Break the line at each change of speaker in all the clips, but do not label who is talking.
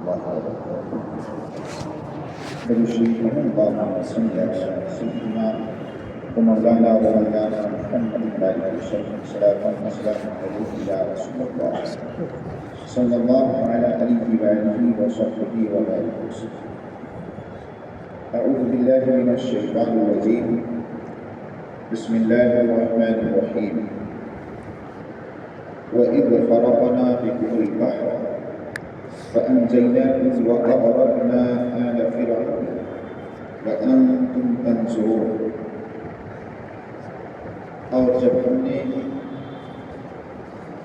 الله وبركاته. برشيد اللهم صل على سيدنا ومولانا ومولانا محمد وعلى آله صلاة وسلام عليه يا رسول الله صلى الله عليه وآله وصحبه وبارك وسلم. أعوذ بالله من الشيطان الرجيم. بسم الله الرحمن الرحيم. وإذ فرقنا بكم البحر فأنجيناكم وأغرقنا آل فرعون وأنتم تنظرون. اور جب ہم نے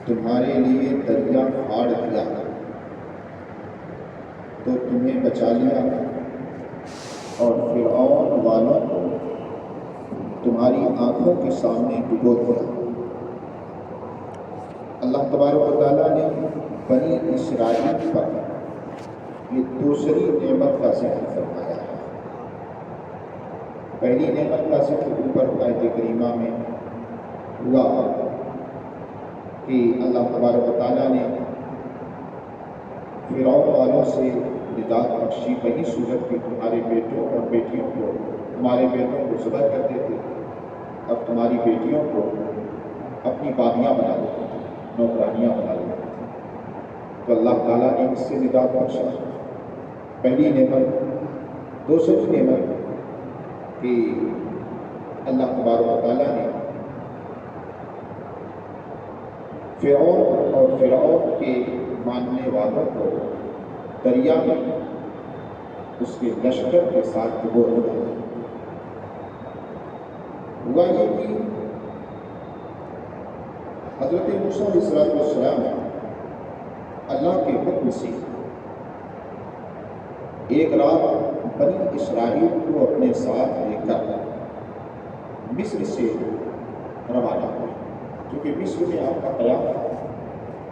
تمہارے لیے دریا پھاڑ دیا تو تمہیں بچا لیا اور فرعون والوں کو تمہاری آنکھوں کے سامنے ڈبو دیا. اللہ تبارک و تعالیٰ نے بنی اسرائیل پر یہ دوسری نعمت کا ذکر فرمایا ہے. پہلی نعمت کا ذکر اوپر آیت کریمہ میں ہوا کہ اللہ تبارک و تعالیٰ نے فرعون والوں سے نجات بخشی. وہی صورت کہ تمہارے بیٹوں اور بیٹیوں کو تمہارے بیٹوں کو ذبح کرتے تھے، اب تمہاری بیٹیوں کو اپنی بادیاں بنا دیتے تھے، نوکرانیاں بنا دیتے تھے. تو اللہ تعالیٰ نے اس سے نجات بخشا. پہلی نعمت. دوسری نعمت کہ اللہ تبارک و تعالیٰ نے فرعون اور فرعون کے ماننے والوں کو دریا میں اس کے لشکر کے ساتھ ڈبو دیا. ہوا یہ کہ حضرت موسیٰ علیہ السلام اللہ کے حکم سے ایک رات بنی اسرائیل کو اپنے ساتھ لے کر مصر سے روانہ ہوئے، کیونکہ مصر میں آپ کا قیام تھا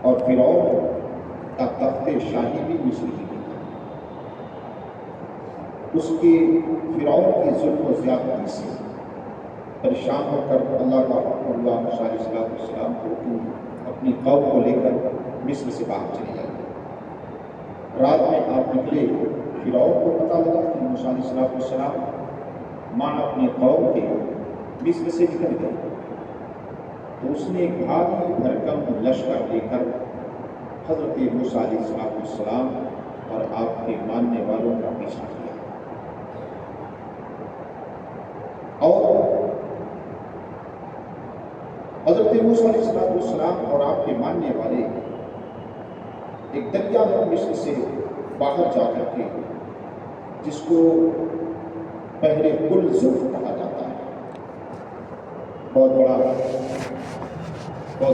اور فرعون کا تخت شاہی بھی مصر ہی میں تھا. اس کے فرعون کی ظلم و زیادتی سے پریشان ہو کر اللہ کا حکم اللہ موسیٰ علیہ السلام کو اپنی قوم کو لے کر مصر سے باہر چلے جائیں. رات میں آپ نکلے. فرعون کو پتہ لگا کہ موسیٰ علیہ السلام ماں اپنی قوم کے مصر سے نکل گئے، تو اس نے ایک بھاری بھرکم لشکر لے کر حضرت موسیٰ علیہ السلام اور آپ کے ماننے والوں کا پیچھا کیا. اور حضرت موسیٰ علیہ السلام اور آپ کے ماننے والے ایک دریا میں مصر سے باہر جا کر کے، جس کو بحر کلزم کہا جاتا ہے، بہت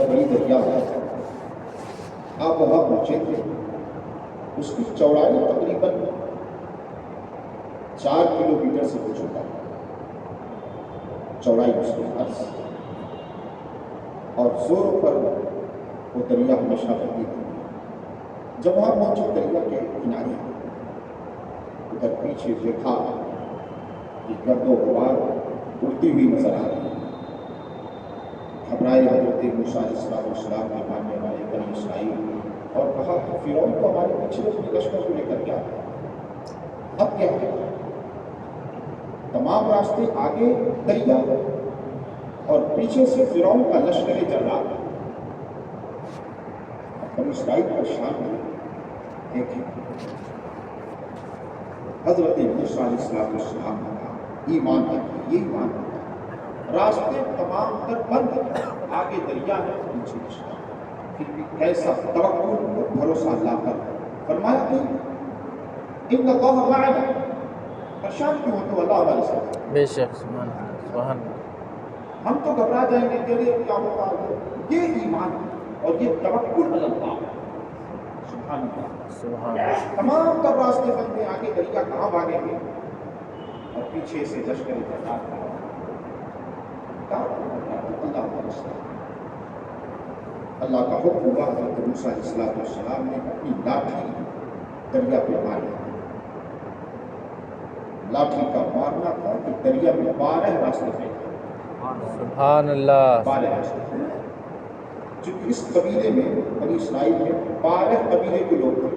بڑی دریا ہے، آپ وہاں پہنچے تھے. اس کی چوڑائی تقریباً 4 کلومیٹر سے کچھ ہوتا ہے، چوڑائی اس کی عرض، اور زور پر وہ دریا ہمیشہ بہتی ہے. جب وہاں پہنچے دریا کے کنارے، ادھر پیچھے دیکھا کہ گرد و غبار اڑتی ہوئی نظر آ رہی ہے. گھبرائے حضرت موسیٰ علیہ السلام کے ماننے والے بنی اسرائیل اور کہا کہ فرعون کو ہمارے پیچھے اپنے لشکر کو لے کر کیا اب کیا ہے؟ تمام راستے آگے دریا اور پیچھے سے فرعون کا لشکر جرار. بنی اسرائیل پریشان ہوئے. دیکھیں حضرت موسیٰ علیہ السلام کا ایمان ہے، یہ ایمان ہے. راستے تمام تر بند، آگے دریا ہے، پیچھے لشکر. پھر بھی کیسا توکل اور بھروسہ اللہ پر. فرمایا کہ ان اللہ معنا. پریشان کیوں ہو تو اللہ ہمارے ساتھ.
بے شک. سبحان اللہ.
ہم تو گھبرا جائیں گے کہ کیا ہوگا. یہ ایمان اور یہ توکل اللہ. سبحان اللہ. تمام تر راستے بند ہیں، آگے دریا کہاں بھاگیں گے اور پیچھے سے لشکر جرار. اللہ کا رستہ. اللہ کا حکم ہوا. حضرت موسیٰ علیہ السلام نے اپنی لاٹھی دریا پہ ماری. لاٹھی کا مارنا تھا کہ دریا میں 12 راستے تھے.
سبحان اللہ.
12 راستے تھے. چونکہ اس قبیلے میں بنی اسرائیل میں 12 قبیلے کے لوگ تھے.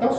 10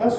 10